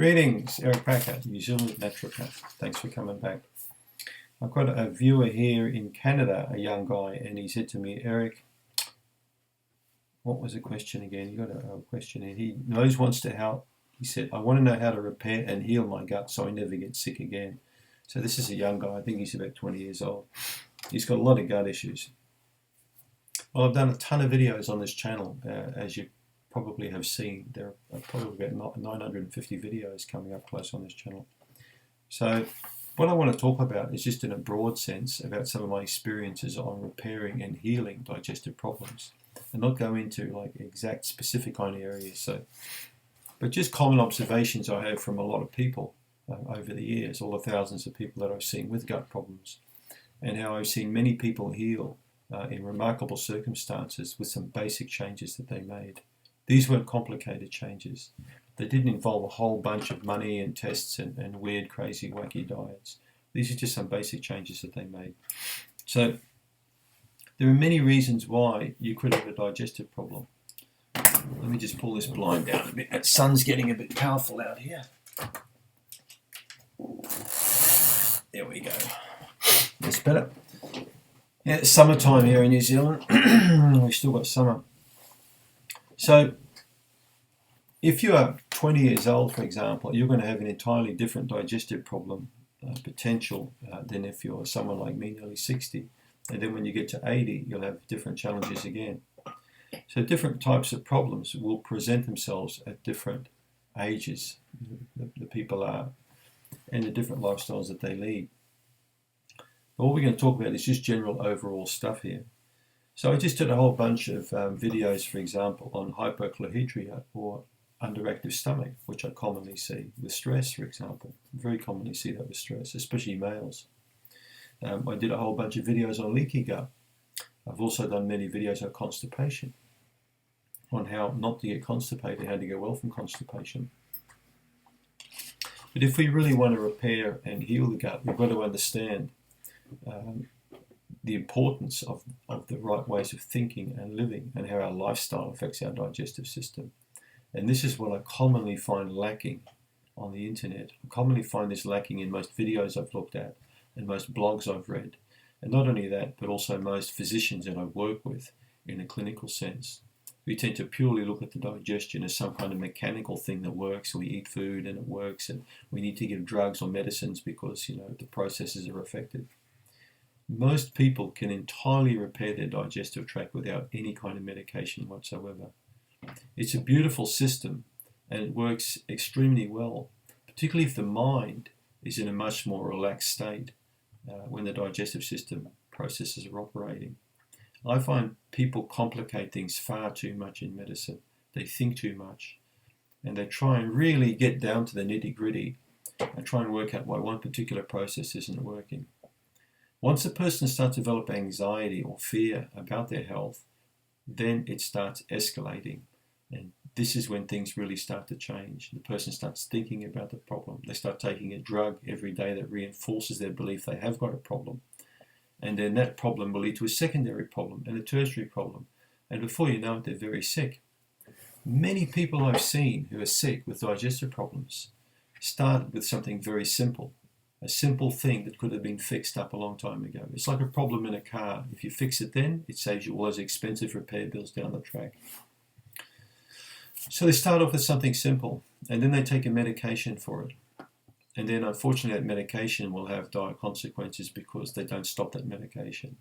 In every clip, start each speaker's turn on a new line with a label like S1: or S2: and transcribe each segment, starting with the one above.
S1: Greetings, Eric Bakker, New Zealand naturopath. Thanks for coming back. I've got a viewer here in Canada, a young guy, and he said to me, Eric, what was the question again? He got a question and he wants to help. He said, I want to know how to repair and heal my gut so I never get sick again. So this is a young guy, I think he's about 20 years old. He's got a lot of gut issues. Well, I've done a ton of videos on this channel, as you probably have seen. There are probably about 950 videos coming up close on this channel. So what I want to talk about is just in a broad sense about some of my experiences on repairing and healing digestive problems, and not go into like exact specific kind of areas. But just common observations I have from a lot of people over the years, all the thousands of people that I've seen with gut problems, and how I've seen many people heal in remarkable circumstances with some basic changes that they made. These weren't complicated changes. They didn't involve a whole bunch of money and tests and weird, crazy, wacky diets. These are just some basic changes that they made. So there are many reasons why you could have a digestive problem. Let me just pull this blind down a bit. That sun's getting a bit powerful out here. There we go. That's better. Yeah, it's summertime here in New Zealand. We've still got summer. So if you are 20 years old, for example, you're going to have an entirely different digestive problem potential than if you're someone like me, nearly 60. And then when you get to 80, you'll have different challenges again. So different types of problems will present themselves at different ages, the people are, and the different lifestyles that they lead. But what we're going to talk about is just general overall stuff here. So I just did a whole bunch of videos, for example, on hypochlorhydria or underactive stomach, which I commonly see with stress, for example. Very commonly see that with stress, especially males. I did a whole bunch of videos on leaky gut. I've also done many videos on constipation, on how not to get constipated, how to get well from constipation. But if we really want to repair and heal the gut, we've got to understand the importance of the right ways of thinking and living, and how our lifestyle affects our digestive system. And this is what I commonly find lacking on the internet. I commonly find this lacking in most videos I've looked at and most blogs I've read. And not only that, but also most physicians that I work with in a clinical sense. We tend to purely look at the digestion as some kind of mechanical thing that works. We eat food and it works, and we need to give drugs or medicines because, the processes are affected. Most people can entirely repair their digestive tract without any kind of medication whatsoever. It's a beautiful system and it works extremely well, particularly if the mind is in a much more relaxed state when the digestive system processes are operating. I find people complicate things far too much in medicine. They think too much and they try and really get down to the nitty-gritty and try and work out why one particular process isn't working. Once a person starts to develop anxiety or fear about their health, then it starts escalating. And this is when things really start to change. The person starts thinking about the problem. They start taking a drug every day that reinforces their belief they have got a problem. And then that problem will lead to a secondary problem and a tertiary problem. And before you know it, they're very sick. Many people I've seen who are sick with digestive problems started with something very simple. A simple thing that could have been fixed up a long time ago. It's like a problem in a car. If you fix it then, it saves you all those expensive repair bills down the track. So they start off with something simple, and then they take a medication for it. And then unfortunately that medication will have dire consequences because they don't stop that medication.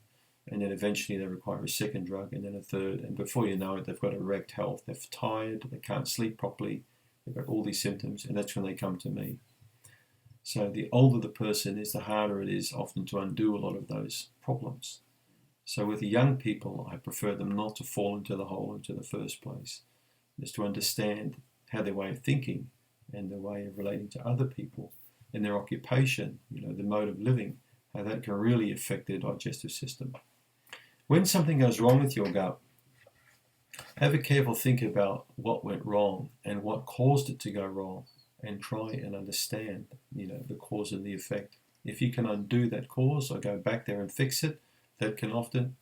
S1: And then eventually they require a second drug, and then a third, and before you know it, they've got a wrecked health. They're tired, they can't sleep properly, they've got all these symptoms, and that's when they come to me. So the older the person is, the harder it is often to undo a lot of those problems. So with the young people, I prefer them not to fall into the hole into the first place. Is to understand how their way of thinking and their way of relating to other people and their occupation, the mode of living, how that can really affect their digestive system. When something goes wrong with your gut, have a careful think about what went wrong and what caused it to go wrong, and try and understand, the cause and the effect. If you can undo that cause or go back there and fix it, that can often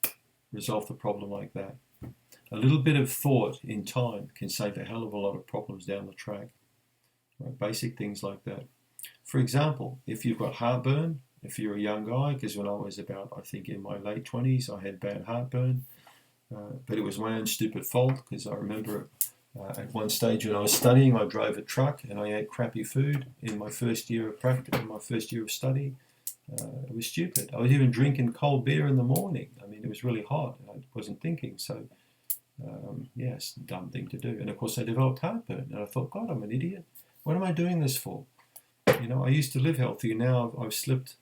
S1: resolve the problem like that. A little bit of thought in time can save a hell of a lot of problems down the track. Right? Basic things like that. For example, if you've got heartburn, if you're a young guy, because when I was about, I think in my late 20s, I had bad heartburn, but it was my own stupid fault, because I remember at one stage when I was studying, I drove a truck and I ate crappy food in my first year of practice, in my first year of study. It was stupid. I was even drinking cold beer in the morning. I mean, it was really hot. I wasn't thinking. So, it's a dumb thing to do. And of course, I developed heartburn. And I thought, God, I'm an idiot. What am I doing this for? I used to live healthy. Now I've slipped.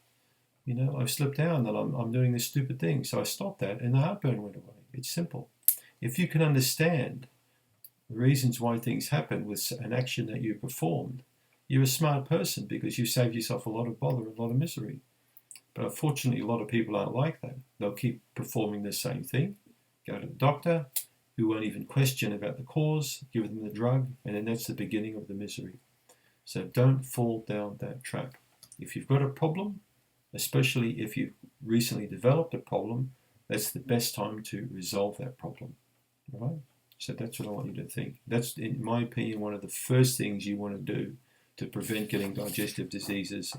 S1: I've slipped down and I'm doing this stupid thing. So I stopped that and the heartburn went away. It's simple. If you can understand the reasons why things happen with an action that you performed, you're a smart person, because you saved yourself a lot of bother, a lot of misery. But unfortunately, a lot of people aren't like that. They'll keep performing the same thing, go to the doctor, who won't even question about the cause, give them the drug, and then that's the beginning of the misery. So don't fall down that trap. If you've got a problem, especially if you've recently developed a problem, that's the best time to resolve that problem. All right? So that's what I want you to think. That's, in my opinion, one of the first things you want to do to prevent getting digestive diseases.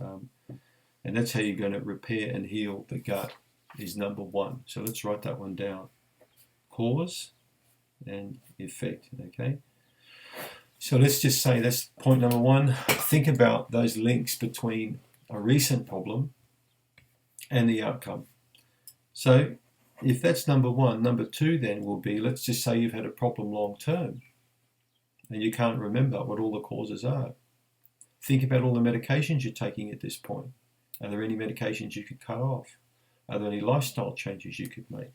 S1: And that's how you're going to repair and heal the gut, is number one. So let's write that one down. Cause and effect, okay? So let's just say that's point number one. Think about those links between a recent problem and the outcome. So if that's number one, number two then will be, let's just say you've had a problem long term and you can't remember what all the causes are. Think about all the medications you're taking at this point. Are there any medications you could cut off? Are there any lifestyle changes you could make?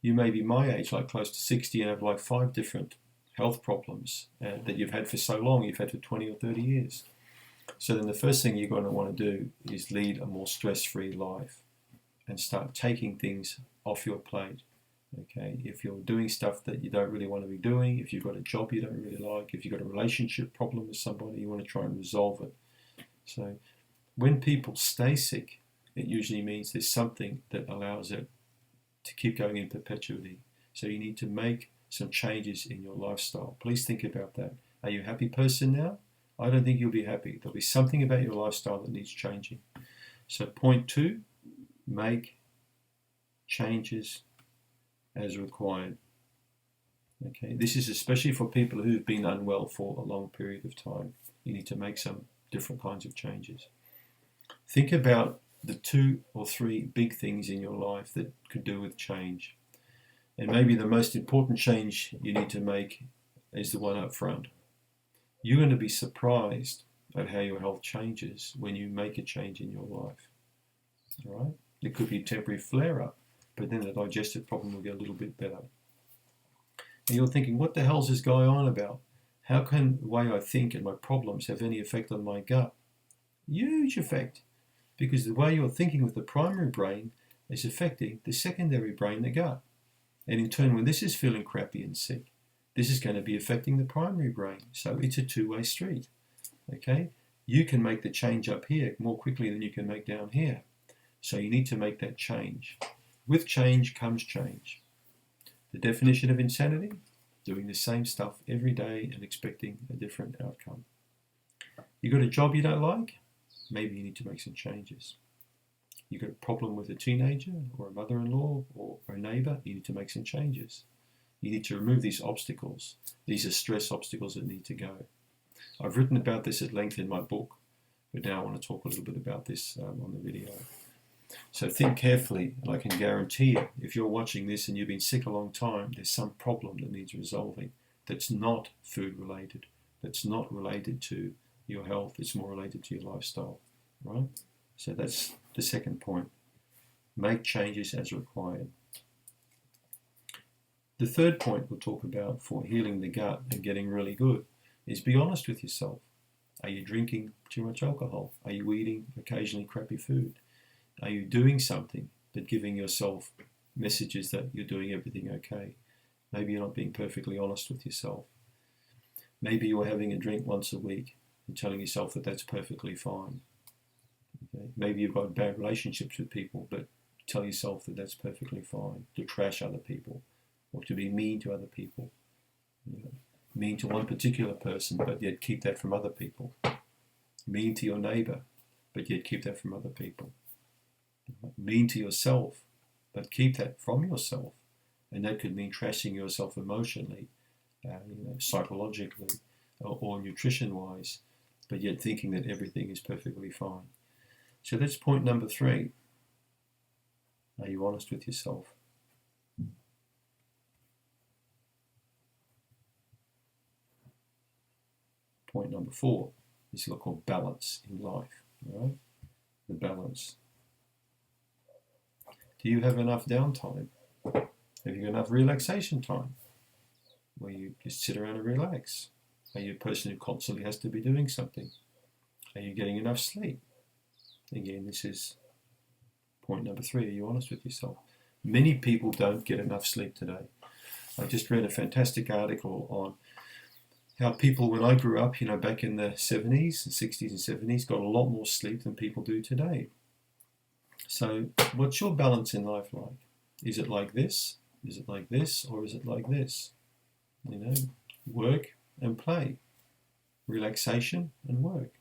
S1: You may be my age, like close to 60, and have like 5 different health problems that you've had for so long, you've had for 20 or 30 years. So then the first thing you're going to want to do is lead a more stress-free life and start taking things off your plate. Okay, if you're doing stuff that you don't really want to be doing, if you've got a job you don't really like, if you've got a relationship problem with somebody, you want to try and resolve it. So when people stay sick, it usually means there's something that allows it to keep going in perpetuity. So you need to make some changes in your lifestyle. Please think about that. Are you a happy person now? I don't think you'll be happy. There'll be something about your lifestyle that needs changing. So point 2, make changes as required. Okay, this is especially for people who've been unwell for a long period of time. You need to make some different kinds of changes. Think about the 2 or 3 big things in your life that could do with change. And maybe the most important change you need to make is the one up front. You're going to be surprised at how your health changes when you make a change in your life. All right? It could be a temporary flare-up, but then the digestive problem will get a little bit better. And you're thinking, what the hell's this guy on about? How can the way I think and my problems have any effect on my gut? Huge effect, because the way you're thinking with the primary brain is affecting the secondary brain, the gut. And in turn, when this is feeling crappy and sick, this is going to be affecting the primary brain. So it's a two-way street. Okay? You can make the change up here more quickly than you can make down here. So you need to make that change. With change comes change. The definition of insanity: doing the same stuff every day and expecting a different outcome. You got a job you don't like? Maybe you need to make some changes. You got a problem with a teenager or a mother-in-law or a neighbor? You need to make some changes. You need to remove these obstacles. These are stress obstacles that need to go. I've written about this at length in my book, but now I want to talk a little bit about this on the video. So think carefully, and I can guarantee you, if you're watching this and you've been sick a long time, there's some problem that needs resolving that's not food related, that's not related to your health, it's more related to your lifestyle, right? So that's the second point. Make changes as required. The third point we'll talk about for healing the gut and getting really good is be honest with yourself. Are you drinking too much alcohol? Are you eating occasionally crappy food? Are you doing something but giving yourself messages that you're doing everything okay? Maybe you're not being perfectly honest with yourself. Maybe you're having a drink once a week and telling yourself that that's perfectly fine. Okay? Maybe you've got bad relationships with people, but tell yourself that that's perfectly fine to trash other people or to be mean to other people. You know? Mean to one particular person, but yet keep that from other people. Mean to your neighbor, but yet keep that from other people. Mean to yourself, but keep that from yourself. And that could mean trashing yourself emotionally, psychologically, or nutrition-wise, but yet thinking that everything is perfectly fine. So that's point number 3. Are you honest with yourself? Point number 4 is what I call balance in life. Right? The balance. Do you have enough downtime? Have you got enough relaxation time where you just sit around and relax? Are you a person who constantly has to be doing something? Are you getting enough sleep? Again, this is point number 3. Are you honest with yourself? Many people don't get enough sleep today. I just read a fantastic article on how people, when I grew up, back in the 70s and 60s and 70s, got a lot more sleep than people do today. So what's your balance in life like? Is it like this? Is it like this? Or is it like this? Work and play. Relaxation and work.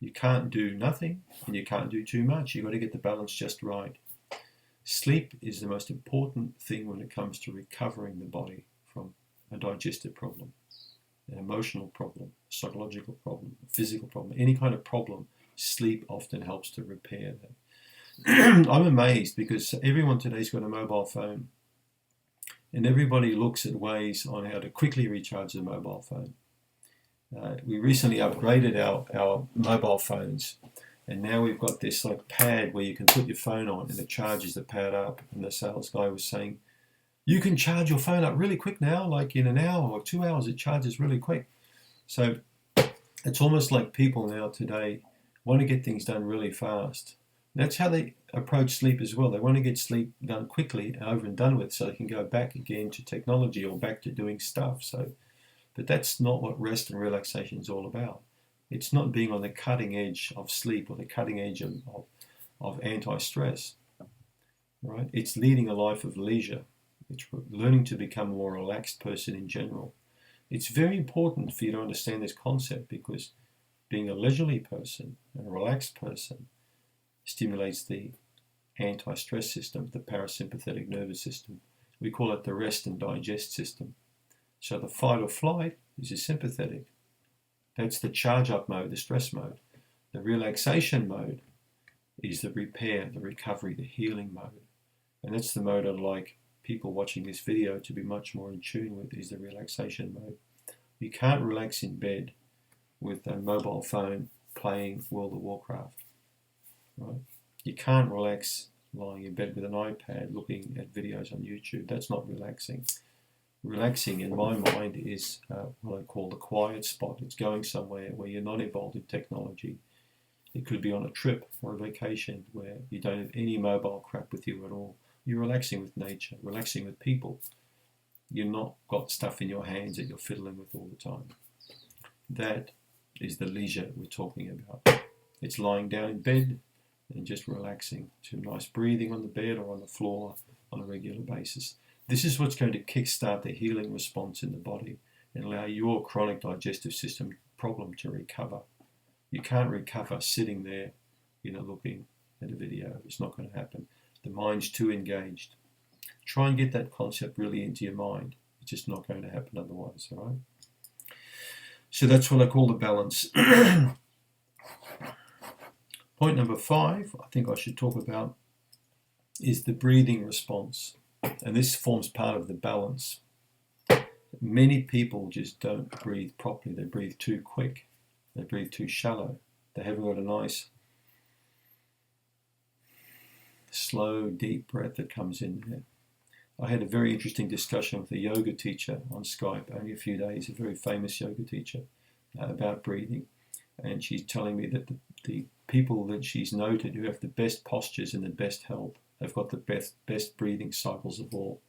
S1: You can't do nothing and you can't do too much. You've got to get the balance just right. Sleep is the most important thing when it comes to recovering the body from a digestive problem, an emotional problem, a psychological problem, a physical problem, any kind of problem. Sleep often helps to repair that. I'm amazed because everyone today's got a mobile phone and everybody looks at ways on how to quickly recharge the mobile phone. We recently upgraded our mobile phones, and now we've got this like pad where you can put your phone on and it charges the pad up. And the sales guy was saying, you can charge your phone up really quick now, like in an hour or 2 hours, it charges really quick. So it's almost like people now today want to get things done really fast. That's how they approach sleep as well. They want to get sleep done quickly, over and done with, so they can go back again to technology or back to doing stuff. But that's not what rest and relaxation is all about. It's not being on the cutting edge of sleep or the cutting edge of anti-stress. Right? It's leading a life of leisure. It's learning to become a more relaxed person in general. It's very important for you to understand this concept because being a leisurely person and a relaxed person stimulates the anti-stress system, the parasympathetic nervous system. We call it the rest and digest system. So the fight or flight is your sympathetic. That's the charge up mode, the stress mode. The relaxation mode is the repair, the recovery, the healing mode. And that's the mode I'd like people watching this video to be much more in tune with, is the relaxation mode. You can't relax in bed with a mobile phone playing World of Warcraft. Right? You can't relax lying in bed with an iPad looking at videos on YouTube. That's not relaxing. Relaxing, in my mind, is what I call the quiet spot. It's going somewhere where you're not involved in technology. It could be on a trip or a vacation where you don't have any mobile crap with you at all. You're relaxing with nature, relaxing with people. You've not got stuff in your hands that you're fiddling with all the time. That is the leisure we're talking about. It's lying down in bed and just relaxing. Some nice breathing on the bed or on the floor on a regular basis. This is what's going to kickstart the healing response in the body and allow your chronic digestive system problem to recover. You can't recover sitting there, looking at a video. It's not going to happen. The mind's too engaged. Try and get that concept really into your mind. It's just not going to happen otherwise, all right? So that's what I call the balance. Point number 5, I think I should talk about, is the breathing response. And this forms part of the balance. Many people just don't breathe properly. They breathe too quick. They breathe too shallow. They haven't got a nice, slow, deep breath that comes in there. I had a very interesting discussion with a yoga teacher on Skype only a few days, a very famous yoga teacher, about breathing. And she's telling me that the people that she's noted who have the best postures and the best health have got the best breathing cycles of all.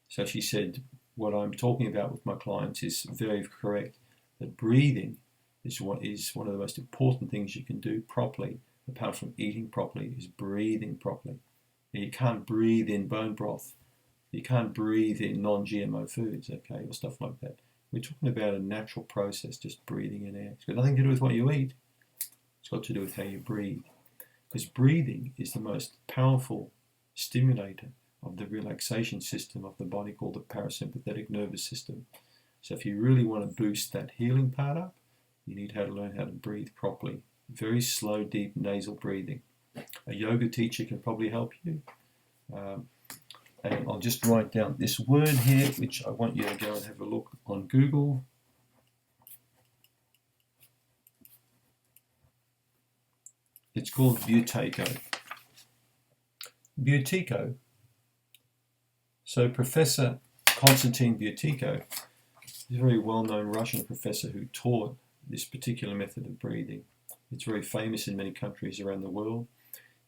S1: So she said, what I'm talking about with my clients is very correct, that breathing is one of the most important things you can do properly, apart from eating properly, is breathing properly. And you can't breathe in bone broth. You can't breathe in non-GMO foods, okay, or stuff like that. We're talking about a natural process, just breathing in air. It's got nothing to do with what you eat. It's got to do with how you breathe. Because breathing is the most powerful stimulator of the relaxation system of the body, called the parasympathetic nervous system. So if you really want to boost that healing part up, you need to learn how to breathe properly. Very slow, deep nasal breathing. A yoga teacher can probably help you. And I'll just write down this word here, which I want you to go and have a look on Google. It's called Buteyko. Buteyko. So Professor Konstantin Buteyko is a very well-known Russian professor who taught this particular method of breathing. It's very famous in many countries around the world.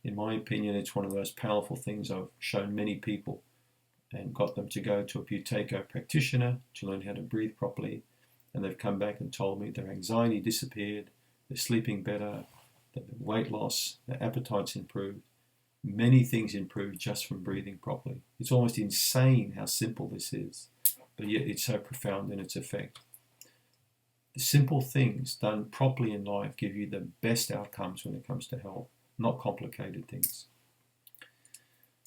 S1: In my opinion, it's one of the most powerful things. I've shown many people and got them to go to a Buteyko practitioner to learn how to breathe properly. And they've come back and told me their anxiety disappeared, they're sleeping better, their weight loss, their appetite's improved. Many things improved just from breathing properly. It's almost insane how simple this is, but yet it's so profound in its effect. The simple things done properly in life give you the best outcomes when it comes to health, not complicated things.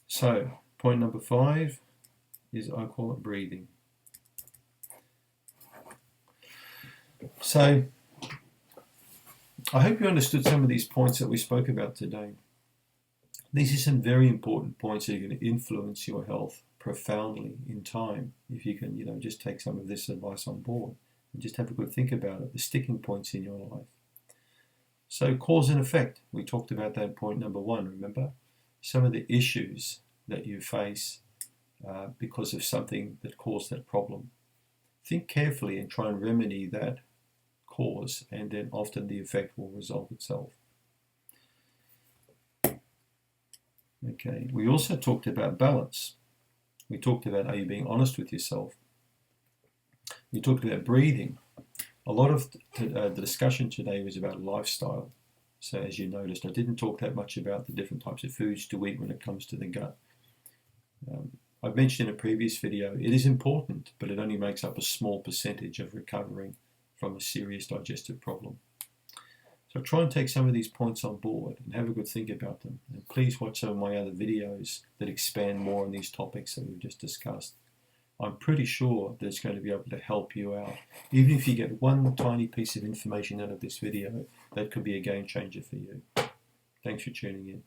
S1: So, point number 5 is, I call it breathing. So, I hope you understood some of these points that we spoke about today. These are some very important points that are going to influence your health profoundly in time. If you can, just take some of this advice on board and just have a good think about it, the sticking points in your life. So cause and effect, we talked about that in point number 1, remember? Some of the issues that you face because of something that caused that problem. Think carefully and try and remedy that cause, and then often the effect will resolve itself. Okay, we also talked about balance. We talked about, are you being honest with yourself? We talked about breathing. A lot of the discussion today was about lifestyle. So as you noticed, I didn't talk that much about the different types of foods to eat when it comes to the gut. I've mentioned in a previous video, it is important, but it only makes up a small percentage of recovering from a serious digestive problem. So try and take some of these points on board and have a good think about them. And please watch some of my other videos that expand more on these topics that we've just discussed. I'm pretty sure that it's going to be able to help you out. Even if you get one tiny piece of information out of this video, that could be a game changer for you. Thanks for tuning in.